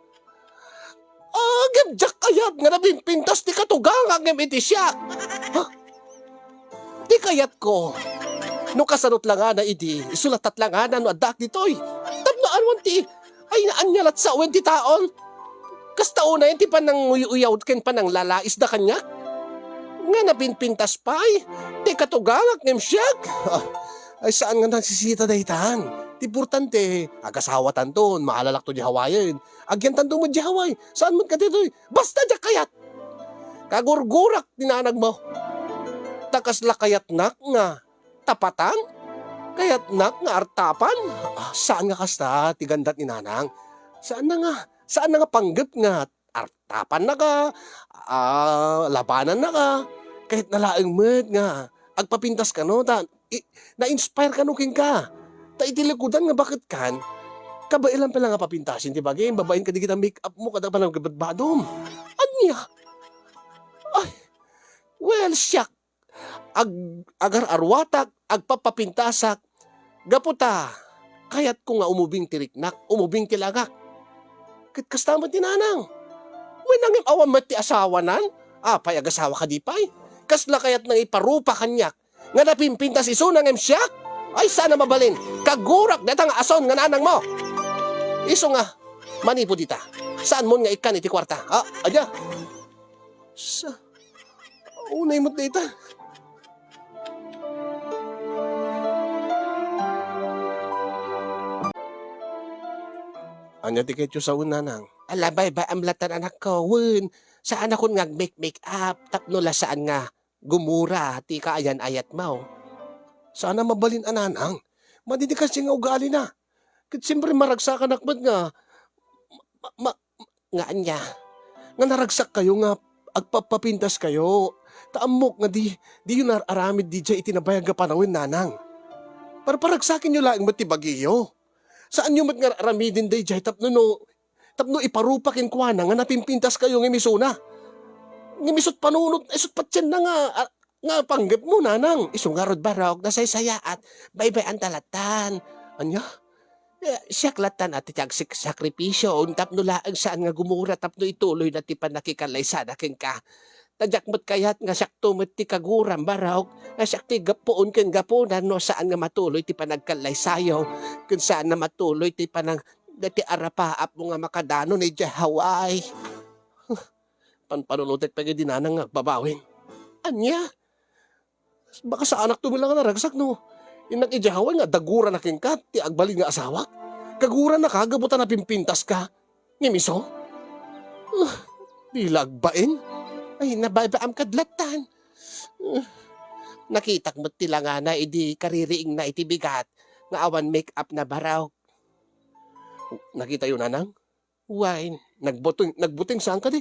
Agam jak kayat nga nabimpintas ti katugang agam iti siya. Ha? Di kayat ko. No kasanot lang nga na idi, isulatat lang nga na no adak ditoy. Tabnaan wan ti, ay naanyalat sa uwan ti taon. Kasta una yun ti panang uyaw ken panang lalais da kanyak. Nga napinpintas pa ay, di katugangak ngem siyag. Ay saan nga nagsisita dahitan? Ti importante, agasawa tanton, maalalak to di hawayan. Agyan tanto mo di haway. Saan mo ka ditoy? Basta di kayat. Kagurgurak tinanag mo. Takas lakayat nak nga tapatan? Kayat nak nga artapan? Saan nga kasta, ti gandat ni Nanang? Saan na nga panggap nga, artapan na ka, labanan na ka, kahit nalaang med nga, agpapintas ka no, na-inspire ka no king ka, ta itilikudan nga bakit kan, kabailan pa lang nga papintasin, di ba? Babayin ka di kita make up mo, kada pa lang gabadbadom. Anya? Ay, well, siyak. Agar arwatak, agpapapintasak, gaputa, kayat ko nga umubing tiriknak, umubing tilagak. Kit kastamat ni Nanang. When nangim awan mat ti asawa nan, pay agasawa ka di pay. Kasla kayat nang iparupa kanyak, nga napimpintas iso nang siyak. Ay sana mabalin, kagurak datang ason nga nanang mo. Iso nga, manipo dita. Saan mo nga ikan iti kwarta? Adya. Sa, unay mo't dita. Anya tiket yung sa Nanang? Alabay ba amlatan anak ko, wun. Saan ako nga make up, tapno la saan nga gumura, ti kaayan ayat mo. Sana mabalin Nanang. Madidikas nga ugali na. Kat siyempre maragsakan akmat nga. Nga anya. Nga naragsak kayo nga, agpapapintas kayo. Taamok nga di yun aramid di dya itinabayag ka panawin Nanang. Para paragsakin nyo lang matibagiyo. Saan nyo mat nga aramidin di dya tapno iparupakin kwa na nga napimpintas kayo ng emisona. Ng emisot panunot, isot patsyan na nga panggap mo Nanang. Isungarod barok na saysaya at baybay ang talatan. Anya? Siyak latan at itiagsik sakripisyo. Tapno laang saan nga gumura tapno ituloy na ti panakikalay sana ken ka. Tadyak mo't kayat nga siyak tumot ti kaguram barok. Nga siyak ti gapuon ken gapunan no saan nga matuloy ti panagkalay sayo. Kung saan na matuloy ti panang dati arapaap mo nga makadano ni Hawaii. Panunutit pa di Nanang nga babawin. Anya? Baka sa anak tumilang nga naragsak no. Inang ijahawan nga dagura na king kat, ti agbalin nga asawa. Kagura na ka, gabutan na pimpintas ka. Ngimiso? Di lagbain. Ay, nabaybaam kadlatan. Nakitak mo tila nga na idi kaririing na itibigat nga awan make up na baraw. Nakita yun Nanang? Wine. Nagbuting saan ka di?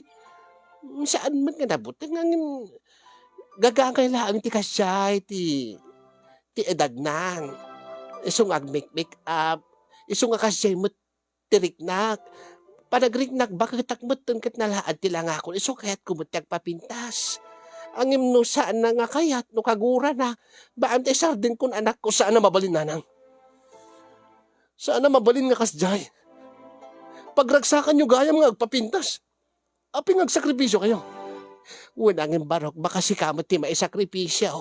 Saan man nga nabutang ang gagangay laang ti kasyay ti edad nan. Isu nga make up, isu nga kasyay mo tiriknak. Panagriknak bakit takmutan kat nalaad ti lang ako. Isu kaya't kumutag papintas. Ang imno saan na nga kayat no kagura na. Baan ti sardin kun anak ko saan na mabalin nanang. Saan na mabalin nga kasjay. Pagragsakan nyo gayam nga agpapintas. Aping agsakripisyo kayo. Unang barok, baka si kamot ti maisakripisyo.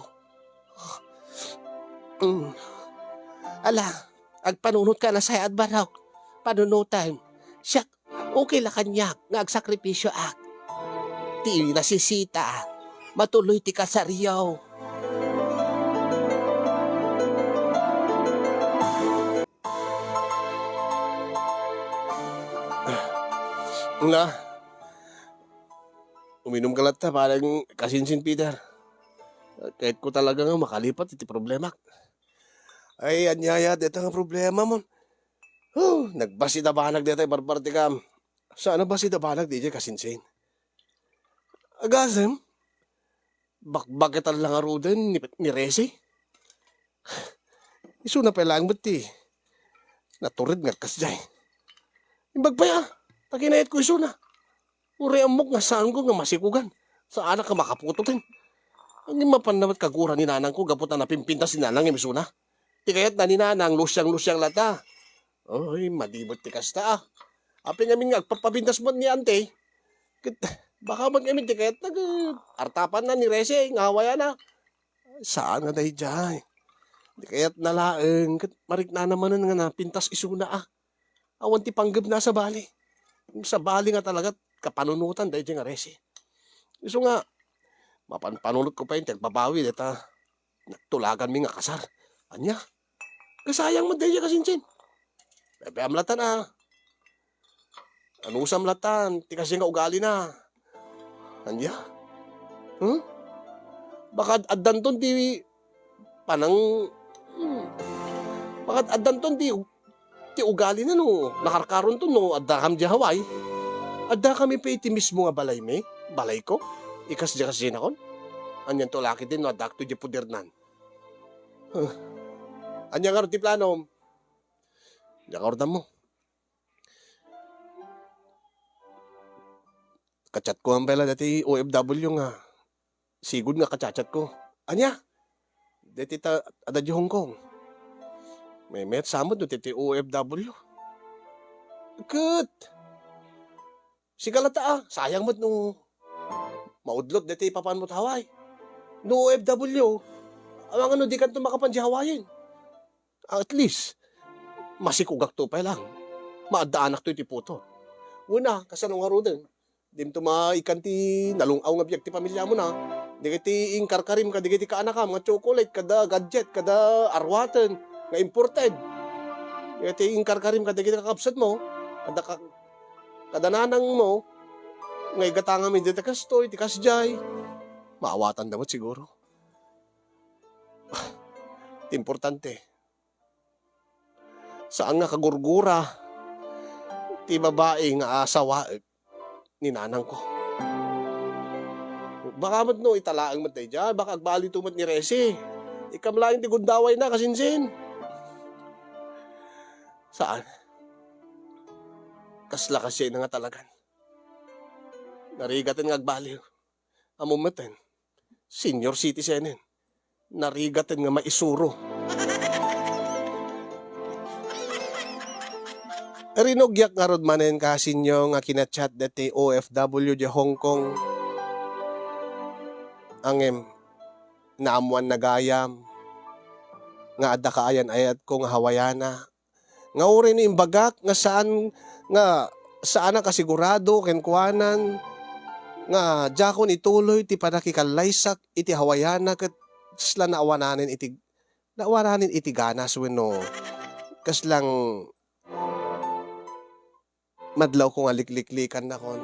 Ala, agpanunot ka na sa at barok. Panunutan. Siya, okay la kanyak nga agsakripisyo ak. Ti nasisita. Matuloy ti kasaryaw. Nga, uminom ka lata parang kasinsin Peter. Kahit ko talaga nga makalipat iti problema. Ay, anyaya, dito nga problema mo. Nagbasi da banag dito barbarte kam. Saan na basi da banag di kasinsin? Agasem, bakbakitan lang aro din ni Resi. Isu na pelang bati. Naturid nga kasjay. Imbag pa ya, taginayat ko isu na. Uri amok nga saan ko nga masikugan. Saan ka makaputotin. Ang imapan naman kagura ni nanang ko, gapot na napimpintas si nanang imisuna. Di kaya't na ni nanang, lusyang-lusyang lata. Ay, madibot ti kasta ah. Api ngamin nga, agpapabintas mo ni ante. Baka mag-amin ti kaya't artapan na ni Rese, ngawaya na. Saan nga dahi dyan? Di kaya't nalaeng, marik na naman nga na, pintas isuna ah. Awan ti panggab na sa bali. Sa bali nga talaga, kapanunutan dahi dyan nga Rese. Iso nga, mapanpanunot ko pa yun, tagbabawi, deta, nagtulagan mi nga kasar. Anya, kasayang man dahi kasinsin. Bebe amlatan ah. Anusam latan, ti kasi nga ugali na. Anya? Baka addan ton di panang baka addan ton di ugali na no. Nakarkaron ton no, adda kam di Hawaii. Adda kami pa iti mismo nga balay me, balay ko. Ikas di kasi na kon. Anyan to laki din no, adda to di pudernan. Anya nga ro ti plano. Nakordan mo. Kachat ko ang pala dati OFW nga. Sigud nga kachat ko. Anya? Dati ada di Hong Kong. May met samod no dati OFW. Good. Sigalata ah. Sayang mo't no maudlot dati papan mo't Hawaii. No OFW. Ang ano di kanto makapan di Hawaiian. At least masikugak to pa lang. Maadaanak to iti puto. Una, kasanong nga ro din. Dim to maikan ti nalungaw nga biyak ti pamilya mo na. Di kiti ingkarkarim ka, di kiti kaanakam, nga chocolate, kada gadget, kada arwatan, nga imported. Di kiti ingkarkarim ka, di kiti kakapsat mo, kada nanang mo, nga igatanga mi di kastoy, di kasjay. Maawatan dapat siguro. Importante. Saan nga kagurgura, ti babae nga asawa ni nanang ko. Baka mat no, italaang mat tayo dyan, baka agbali tumat ni Resi. Ikamlaing ti gundaway na, kasinsin. Saan? Kasla kasi na nga talagan. Narigatan nga agbali. Amumatan, senior citizen. Narigatan nga maisuro. Rinogyak nga rod manen kasin nyo nga kinachat dati OFW di Hong Kong. Angem, naamuan na gayam. Nga adda kaayan ayat ko nga hawayana. Nga uri ni imbagak nga saan na kasigurado kenkwanan. Nga jakon ituloy ti panakikalaisak iti hawayana ket sla naawananin iti ganas wenno. Kaslang madlaw ko nga likliklikan na kon.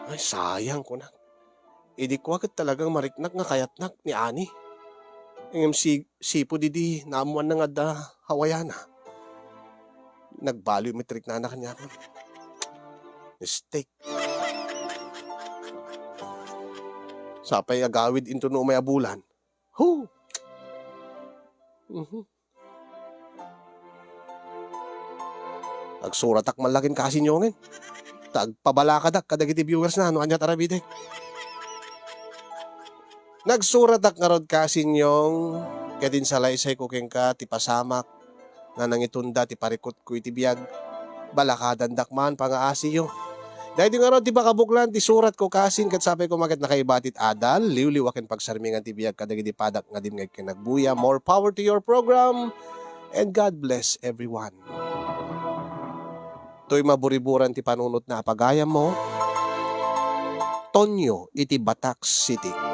Ay, sayang ko na. Idi ko agad talagang mariknak nga kayatnak ni Ani. Ngam sipo didi naamuan na nga da hawayana. Nagbalo yung metrik na kanya ko. Mistake. Sapay agawid into no may abulan. Hu! Mhm. Agsuratak malakin kasinyongin. Tagpabalakadak kadagiti viewers na ano anya tarabide. Nagsuratak nga rod kasinyong kadin sa laysay ko ka ti pasamak nga nangitunda ti parikot ko iti biyag balakadan dakman pangaasiyo. Dahil di nga rod ti bakabuklan ti surat ko kasin kat sapay ko magat nakaibatit adal liwliwaken pagsarmingan ti biyag kadagiti padak nga dim nga kinagbuya. More power to your program and God bless everyone. To'y maburiburan ti panunot na apagayam mo. Tonyo iti Batak City.